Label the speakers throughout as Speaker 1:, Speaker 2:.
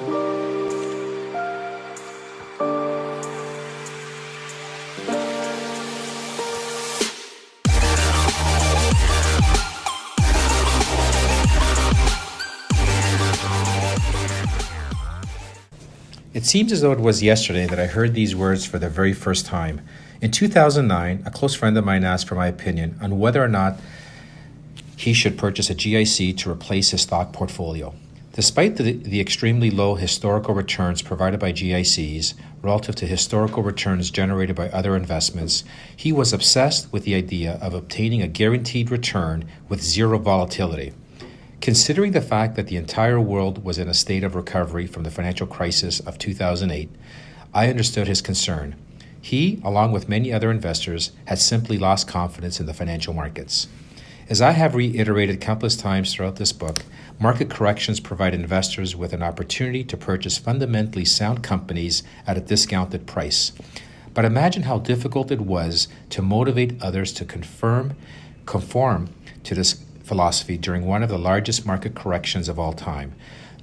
Speaker 1: It seems as though it was yesterday that I heard these words for the very first time. In 2009, a close friend of mine asked for my opinion on whether or not he should purchase a GIC to replace his stock portfolio. Despite the extremely low historical returns provided by GICs relative to historical returns generated by other investments, he was obsessed with the idea of obtaining a guaranteed return with zero volatility. Considering the fact that the entire world was in a state of recovery from the financial crisis of 2008, I understood his concern. He, along with many other investors, had simply lost confidence in the financial markets. As I have reiterated countless times throughout this book, market corrections provide investors with an opportunity to purchase fundamentally sound companies at a discounted price. But imagine how difficult it was to motivate others to conform to this philosophy during one of the largest market corrections of all time.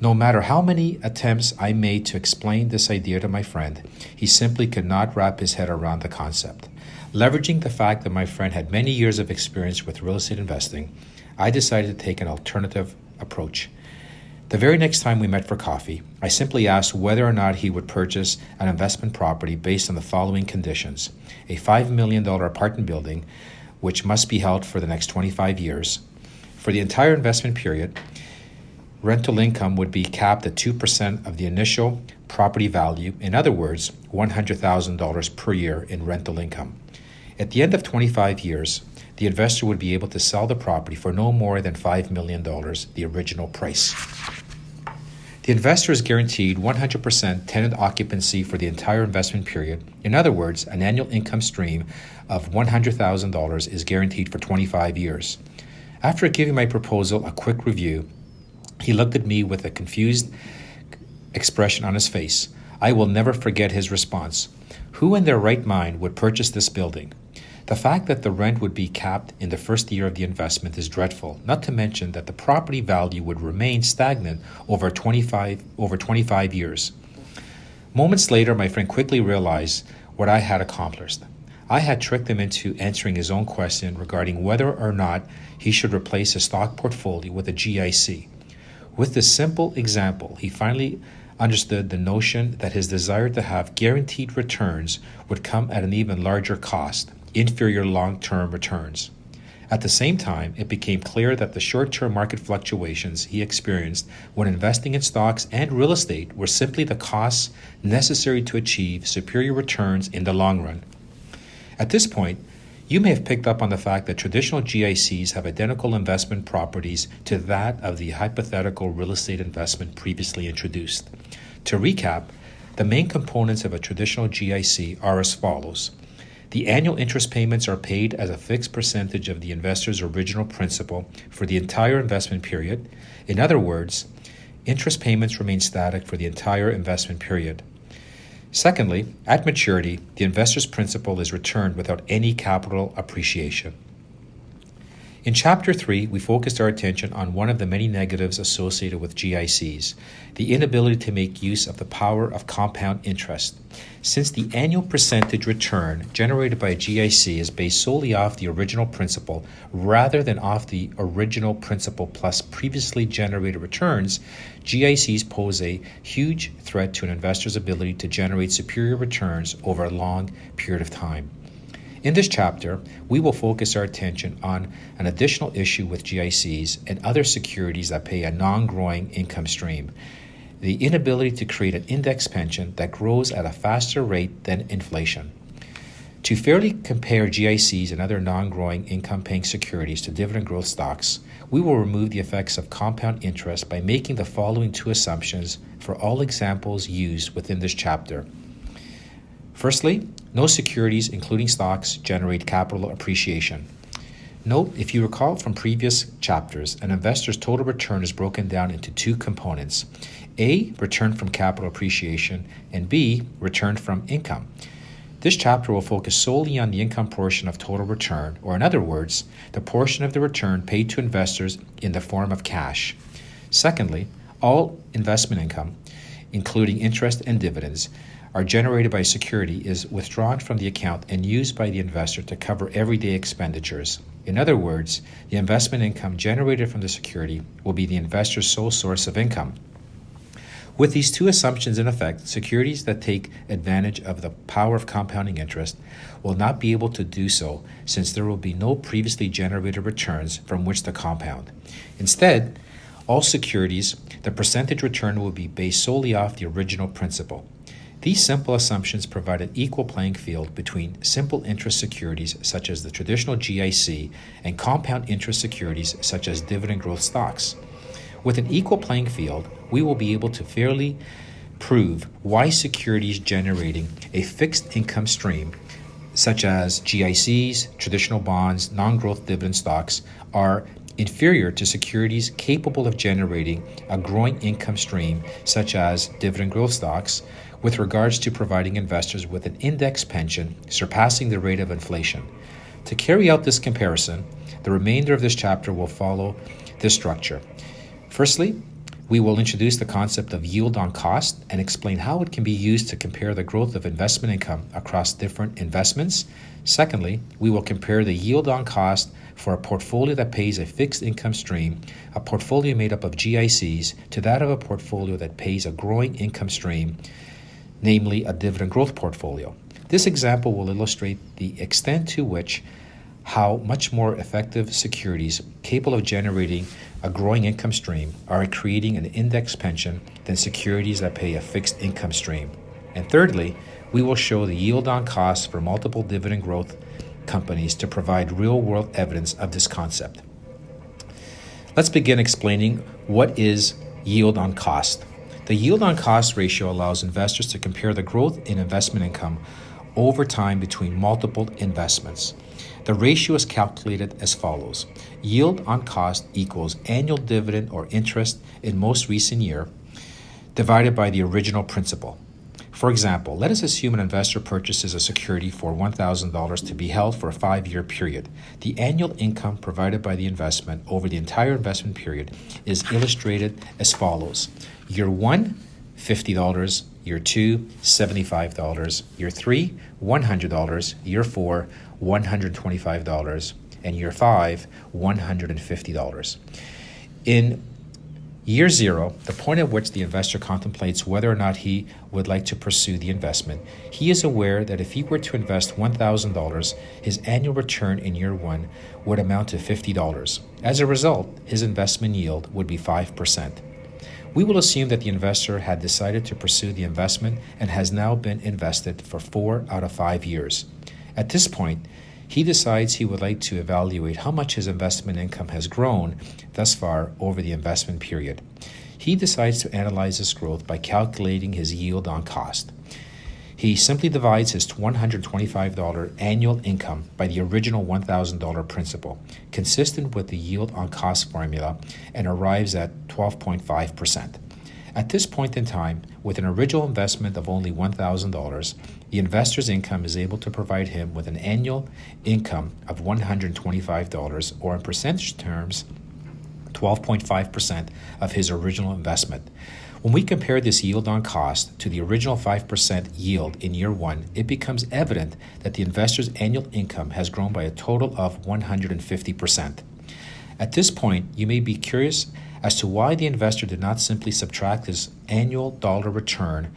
Speaker 1: No matter how many attempts I made to explain this idea to my friend, he simply could not wrap his head around the concept. Leveraging the fact that my friend had many years of experience with real estate investing, I decided to take an alternative approach. The very next time we met for coffee, I simply asked whether or not he would purchase an investment property based on the following conditions: a $5 million apartment building, which must be held for the next 25 years. For the entire investment period, rental income would be capped at 2% of the initial property value, in other words, $100,000 per year in rental income. At the end of 25 years, the investor would be able to sell the property for no more than $5 million, the original price. The investor is guaranteed 100% tenant occupancy for the entire investment period. In other words, an annual income stream of $100,000 is guaranteed for 25 years. After giving my proposal a quick review, he looked at me with a confused expression on his face. I will never forget his response. Who in their right mind would purchase this building? The fact that the rent would be capped in the first year of the investment is dreadful, not to mention that the property value would remain stagnant over 25 years. Moments later, my friend quickly realized what I had accomplished. I had tricked him into answering his own question regarding whether or not he should replace his stock portfolio with a GIC. With this simple example, he finally understood the notion that his desire to have guaranteed returns would come at an even larger cost, inferior long-term returns. At the same time, it became clear that the short-term market fluctuations he experienced when investing in stocks and real estate were simply the costs necessary to achieve superior returns in the long run. At this point, you may have picked up on the fact that traditional GICs have identical investment properties to that of the hypothetical real estate investment previously introduced. To recap, the main components of a traditional GIC are as follows. The annual interest payments are paid as a fixed percentage of the investor's original principal for the entire investment period. In other words, interest payments remain static for the entire investment period. Secondly, at maturity, the investor's principal is returned without any capital appreciation. In Chapter 3, we focused our attention on one of the many negatives associated with GICs, the inability to make use of the power of compound interest. Since the annual percentage return generated by a GIC is based solely off the original principal rather than off the original principal plus previously generated returns, GICs pose a huge threat to an investor's ability to generate superior returns over a long period of time. In this chapter, we will focus our attention on an additional issue with GICs and other securities that pay a non-growing income stream: the inability to create an index pension that grows at a faster rate than inflation. To fairly compare GICs and other non-growing income-paying securities to dividend growth stocks, we will remove the effects of compound interest by making the following two assumptions for all examples used within this chapter. Firstly, no securities, including stocks, generate capital appreciation. Note, if you recall from previous chapters, an investor's total return is broken down into two components: A, return from capital appreciation, and B, return from income. This chapter will focus solely on the income portion of total return, or in other words, the portion of the return paid to investors in the form of cash. Secondly, all investment income including interest and dividends, are generated by a security is withdrawn from the account and used by the investor to cover everyday expenditures. In other words, the investment income generated from the security will be the investor's sole source of income. With these two assumptions in effect, securities that take advantage of the power of compounding interest will not be able to do so, since there will be no previously generated returns from which to compound. Instead, all securities, the percentage return will be based solely off the original principal. These simple assumptions provide an equal playing field between simple interest securities such as the traditional GIC and compound interest securities such as dividend growth stocks. With an equal playing field, we will be able to fairly prove why securities generating a fixed income stream such as GICs, traditional bonds, non-growth dividend stocks are inferior to securities capable of generating a growing income stream such as dividend growth stocks with regards to providing investors with an index pension surpassing the rate of inflation. To carry out this comparison, the remainder of this chapter will follow this structure. Firstly, we will introduce the concept of yield on cost and explain how it can be used to compare the growth of investment income across different investments. Secondly, we will compare the yield on cost for a portfolio that pays a fixed income stream, a portfolio made up of GICs, to that of a portfolio that pays a growing income stream, namely a dividend growth portfolio. This example will illustrate the extent to which how much more effective securities capable of generating a growing income stream are at creating an index pension than securities that pay a fixed income stream. And thirdly, we will show the yield on cost for multiple dividend growth companies to provide real-world evidence of this concept. Let's begin explaining what is yield on cost. The yield on cost ratio allows investors to compare the growth in investment income over time between multiple investments. The ratio is calculated as follows. Yield on cost equals annual dividend or interest in most recent year divided by the original principal. For example, let us assume an investor purchases a security for $1,000 to be held for a 5-year period. The annual income provided by the investment over the entire investment period is illustrated as follows. Year 1, $50. Year 2, $75. Year 3, $100. Year 4, $125. And year 5, $150. In Year 0, the point at which the investor contemplates whether or not he would like to pursue the investment, he is aware that if he were to invest $1,000, his annual return in year 1 would amount to $50. As a result, his investment yield would be 5%. We will assume that the investor had decided to pursue the investment and has now been invested for 4 out of 5 years. At this point, he decides he would like to evaluate how much his investment income has grown thus far over the investment period. He decides to analyze this growth by calculating his yield on cost. He simply divides his $125 annual income by the original $1,000 principal, consistent with the yield on cost formula, and arrives at 12.5%. At this point in time, with an original investment of only $1,000, the investor's income is able to provide him with an annual income of $125, or in percentage terms, 12.5% of his original investment. When we compare this yield on cost to the original 5% yield in year 1, it becomes evident that the investor's annual income has grown by a total of 150%. At this point, you may be curious as to why the investor did not simply subtract his annual dollar return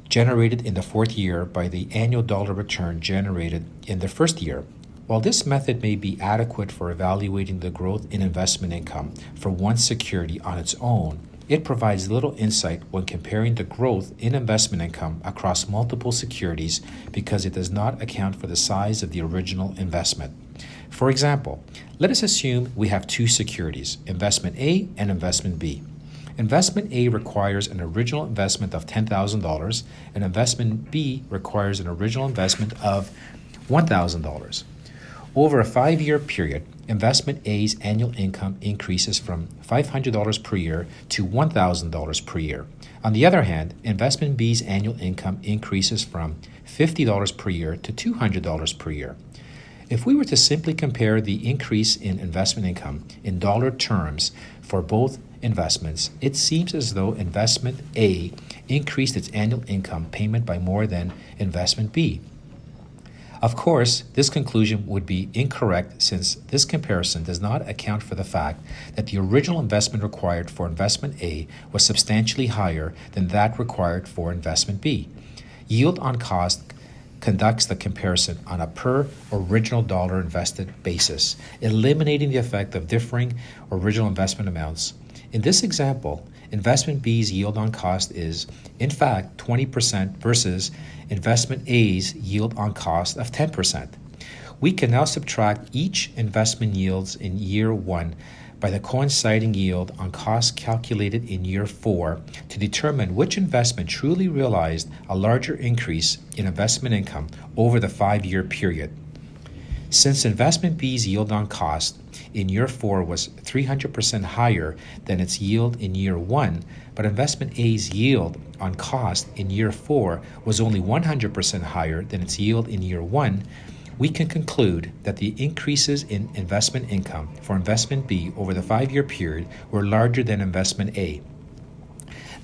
Speaker 1: generated in the 4th year by the annual dollar return generated in the 1st year. While this method may be adequate for evaluating the growth in investment income for one security on its own, it provides little insight when comparing the growth in investment income across multiple securities because it does not account for the size of the original investment. For example, let us assume we have 2 securities, investment A and investment B. Investment A requires an original investment of $10,000 and investment B requires an original investment of $1,000. Over a 5-year period, investment A's annual income increases from $500 per year to $1,000 per year. On the other hand, investment B's annual income increases from $50 per year to $200 per year. If we were to simply compare the increase in investment income in dollar terms for both investments, it seems as though investment A increased its annual income payment by more than investment B. Of course, this conclusion would be incorrect since this comparison does not account for the fact that the original investment required for investment A was substantially higher than that required for investment B. Yield on cost conducts the comparison on a per original dollar invested basis, eliminating the effect of differing original investment amounts. In this example, investment B's yield on cost is, in fact, 20% versus investment A's yield on cost of 10%. We can now subtract each investment yields in year 1 by the coinciding yield on cost calculated in year 4 to determine which investment truly realized a larger increase in investment income over the 5-year period. Since investment B's yield on cost in year 4 was 300% higher than its yield in year 1, but investment A's yield on cost in year 4 was only 100% higher than its yield in year 1, we can conclude that the increases in investment income for investment B over the 5-year period were larger than investment A.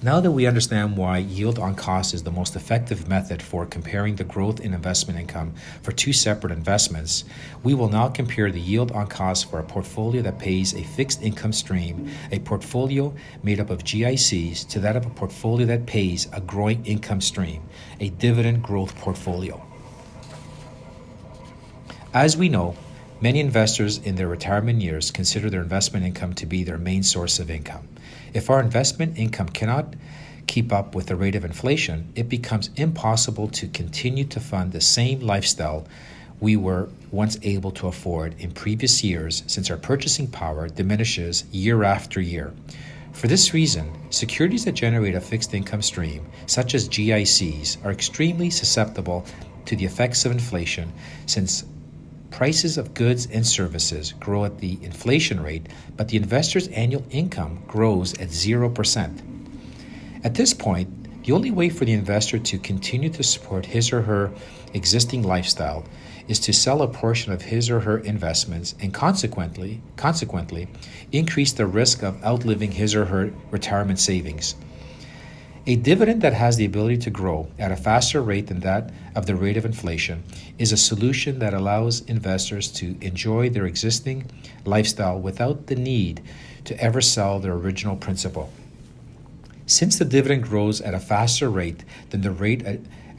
Speaker 1: Now that we understand why yield on cost is the most effective method for comparing the growth in investment income for two separate investments, we will now compare the yield on cost for a portfolio that pays a fixed income stream, a portfolio made up of GICs, to that of a portfolio that pays a growing income stream, a dividend growth portfolio. As we know, many investors in their retirement years consider their investment income to be their main source of income. If our investment income cannot keep up with the rate of inflation, it becomes impossible to continue to fund the same lifestyle we were once able to afford in previous years, since our purchasing power diminishes year after year. For this reason, securities that generate a fixed income stream, such as GICs, are extremely susceptible to the effects of inflation, since prices of goods and services grow at the inflation rate, but the investor's annual income grows at 0%. At this point, the only way for the investor to continue to support his or her existing lifestyle is to sell a portion of his or her investments and consequently increase the risk of outliving his or her retirement savings. A dividend that has the ability to grow at a faster rate than that of the rate of inflation is a solution that allows investors to enjoy their existing lifestyle without the need to ever sell their original principal. Since the dividend grows at a faster rate than the rate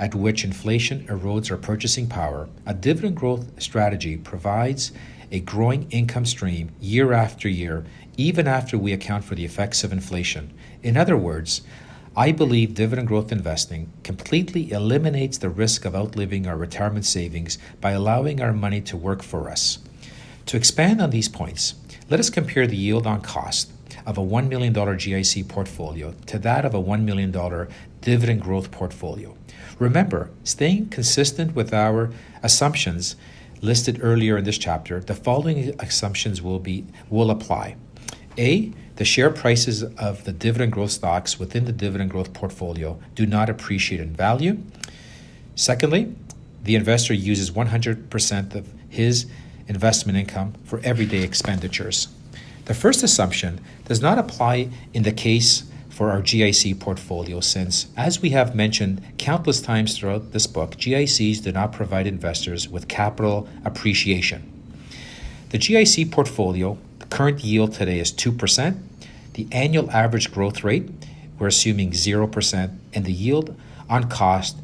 Speaker 1: at which inflation erodes our purchasing power, a dividend growth strategy provides a growing income stream year after year, even after we account for the effects of inflation. In other words, I believe dividend growth investing completely eliminates the risk of outliving our retirement savings by allowing our money to work for us. To expand on these points, let us compare the yield on cost of a $1 million GIC portfolio to that of a $1 million dividend growth portfolio. Remember, staying consistent with our assumptions listed earlier in this chapter, the following assumptions will apply. A, the share prices of the dividend growth stocks within the dividend growth portfolio do not appreciate in value. Secondly, the investor uses 100% of his investment income for everyday expenditures. The first assumption does not apply in the case for our GIC portfolio since, as we have mentioned countless times throughout this book, GICs do not provide investors with capital appreciation. The GIC portfolio, the current yield today is 2%. The annual average growth rate, we're assuming 0%, and the yield on cost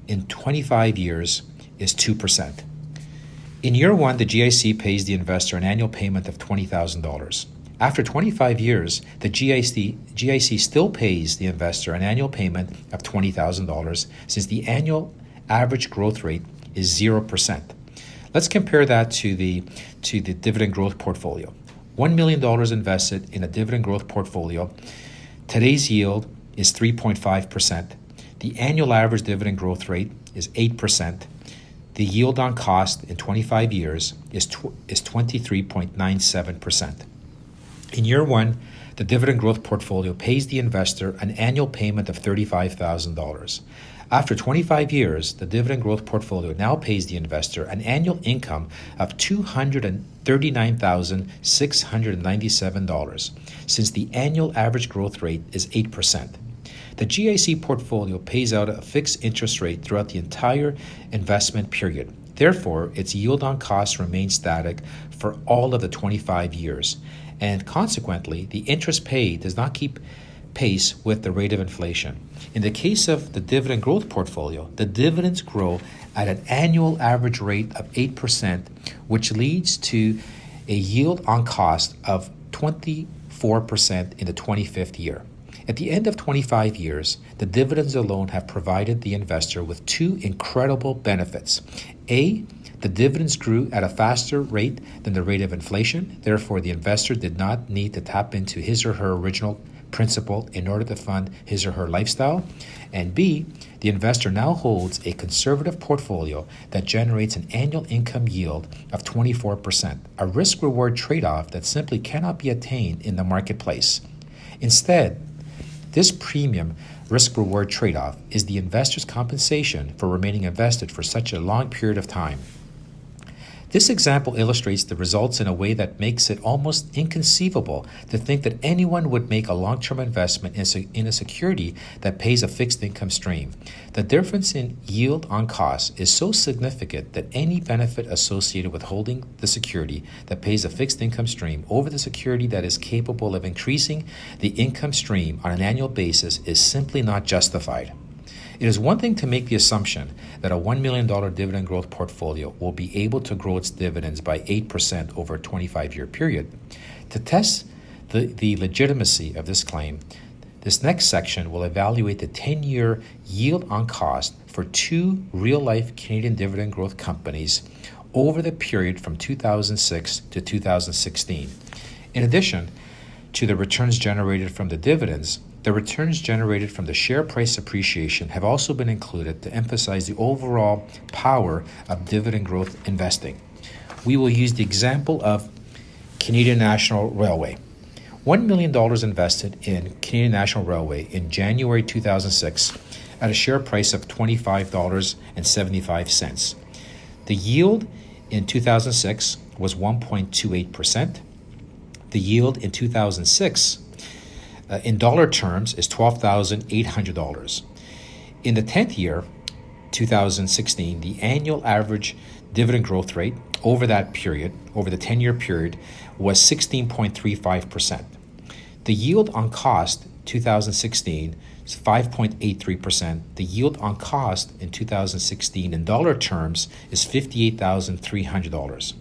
Speaker 1: in 25 years is 2%. In year 1, the GIC pays the investor an annual payment of $20,000. After 25 years, the GIC still pays the investor an annual payment of $20,000 since the annual average growth rate is 0%. Let's compare that to the dividend growth portfolio. $1 million invested in a dividend growth portfolio. Today's yield is 3.5%. The annual average dividend growth rate is 8%. The yield on cost in 25 years is 23.97%. In year 1, the dividend growth portfolio pays the investor an annual payment of $35,000. After 25 years, the dividend growth portfolio now pays the investor an annual income of $239,697, since the annual average growth rate is 8%. The GIC portfolio pays out a fixed interest rate throughout the entire investment period. Therefore, its yield on cost remains static for all of the 25 years, and consequently, the interest paid does not keep pace with the rate of inflation. In the case of the dividend growth portfolio, the dividends grow at an annual average rate of 8%, which leads to a yield on cost of 24% in the 25th year. At the end of 25 years, the dividends alone have provided the investor with two incredible benefits. A, the dividends grew at a faster rate than the rate of inflation. Therefore, the investor did not need to tap into his or her original principal in order to fund his or her lifestyle. And B, the investor now holds a conservative portfolio that generates an annual income yield of 24%, a risk-reward trade-off that simply cannot be attained in the marketplace. Instead, this premium risk-reward trade-off is the investor's compensation for remaining invested for such a long period of time. This example illustrates the results in a way that makes it almost inconceivable to think that anyone would make a long-term investment in a security that pays a fixed income stream. The difference in yield on cost is so significant that any benefit associated with holding the security that pays a fixed income stream over the security that is capable of increasing the income stream on an annual basis is simply not justified. It is one thing to make the assumption that a $1 million dividend growth portfolio will be able to grow its dividends by 8% over a 25-year period. To test the legitimacy of this claim, this next section will evaluate the 10-year yield on cost for two real-life Canadian dividend growth companies over the period from 2006 to 2016. In addition to the returns generated from the dividends, the returns generated from the share price appreciation have also been included to emphasize the overall power of dividend growth investing. We will use the example of Canadian National Railway. $1 million invested in Canadian National Railway in January 2006 at a share price of $25.75. The yield in 2006 was 1.28%. The yield in 2006 in dollar terms is $12,800. In the 10th year, 2016, the annual average dividend growth rate over that period, over the 10-year period, was 16.35%. The yield on cost 2016 is 5.83%. The yield on cost in 2016 in dollar terms is $58,300.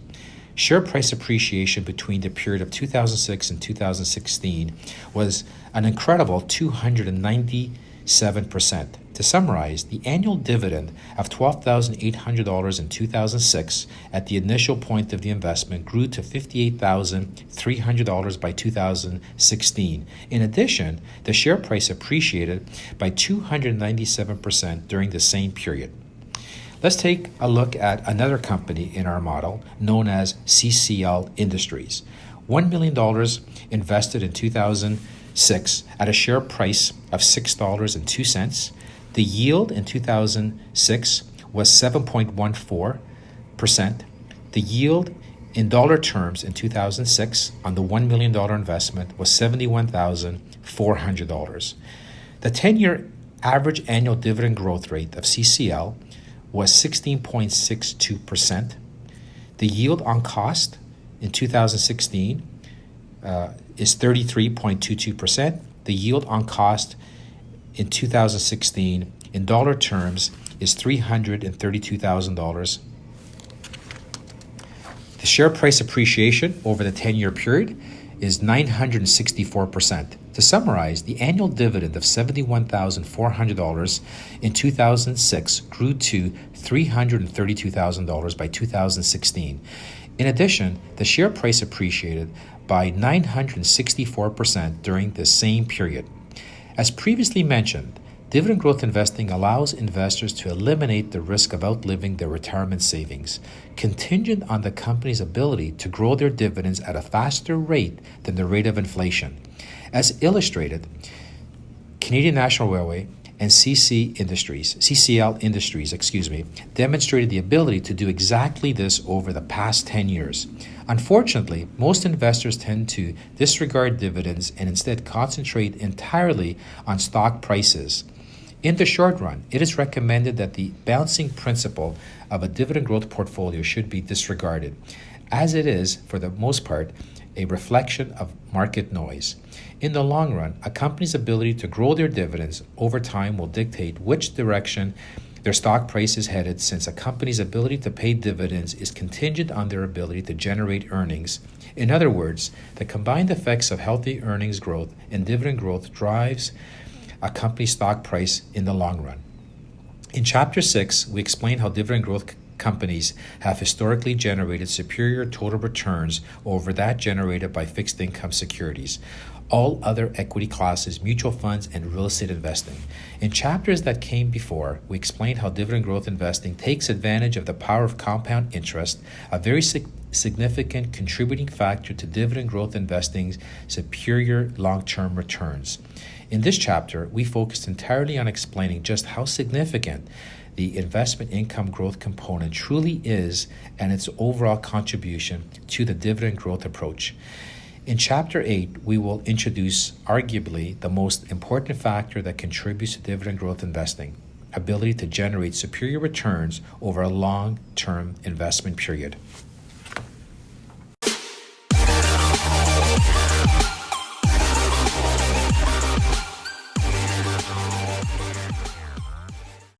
Speaker 1: Share price appreciation between the period of 2006 and 2016 was an incredible 297%. To summarize, the annual dividend of $12,800 in 2006 at the initial point of the investment grew to $58,300 by 2016. In addition, the share price appreciated by 297% during the same period. Let's take a look at another company in our model known as CCL Industries. $1 million invested in 2006 at a share price of $6.02. The yield in 2006 was 7.14%. The yield in dollar terms in 2006 on the $1 million investment was $71,400. The 10-year average annual dividend growth rate of CCL was 16.62%. The yield on cost in 2016 is 33.22%. The yield on cost in 2016 in dollar terms is $332,000. The share price appreciation over the 10-year period is 964%. To summarize, the annual dividend of $71,400 in 2006 grew to $332,000 by 2016. In addition, the share price appreciated by 964% during the same period. As previously mentioned, dividend growth investing allows investors to eliminate the risk of outliving their retirement savings, contingent on the company's ability to grow their dividends at a faster rate than the rate of inflation. As illustrated, Canadian National Railway and CCL Industries, demonstrated the ability to do exactly this over the past 10 years. Unfortunately, most investors tend to disregard dividends and instead concentrate entirely on stock prices. In the short run, it is recommended that the bouncing principle of a dividend growth portfolio should be disregarded, as it is, for the most part, a reflection of market noise. In the long run, a company's ability to grow their dividends over time will dictate which direction their stock price is headed, since a company's ability to pay dividends is contingent on their ability to generate earnings. In other words, the combined effects of healthy earnings growth and dividend growth drives a company's stock price in the long run. In Chapter 6, we explain how dividend growth companies have historically generated superior total returns over that generated by fixed income securities, all other equity classes, mutual funds, and real estate investing. In chapters that came before, we explained how dividend growth investing takes advantage of the power of compound interest, a very significant contributing factor to dividend growth investing's superior long-term returns. In this chapter, we focused entirely on explaining just how significant the investment income growth component truly is and its overall contribution to the dividend growth approach. In Chapter 8, we will introduce arguably the most important factor that contributes to dividend growth investing: ability to generate superior returns over a long-term investment period.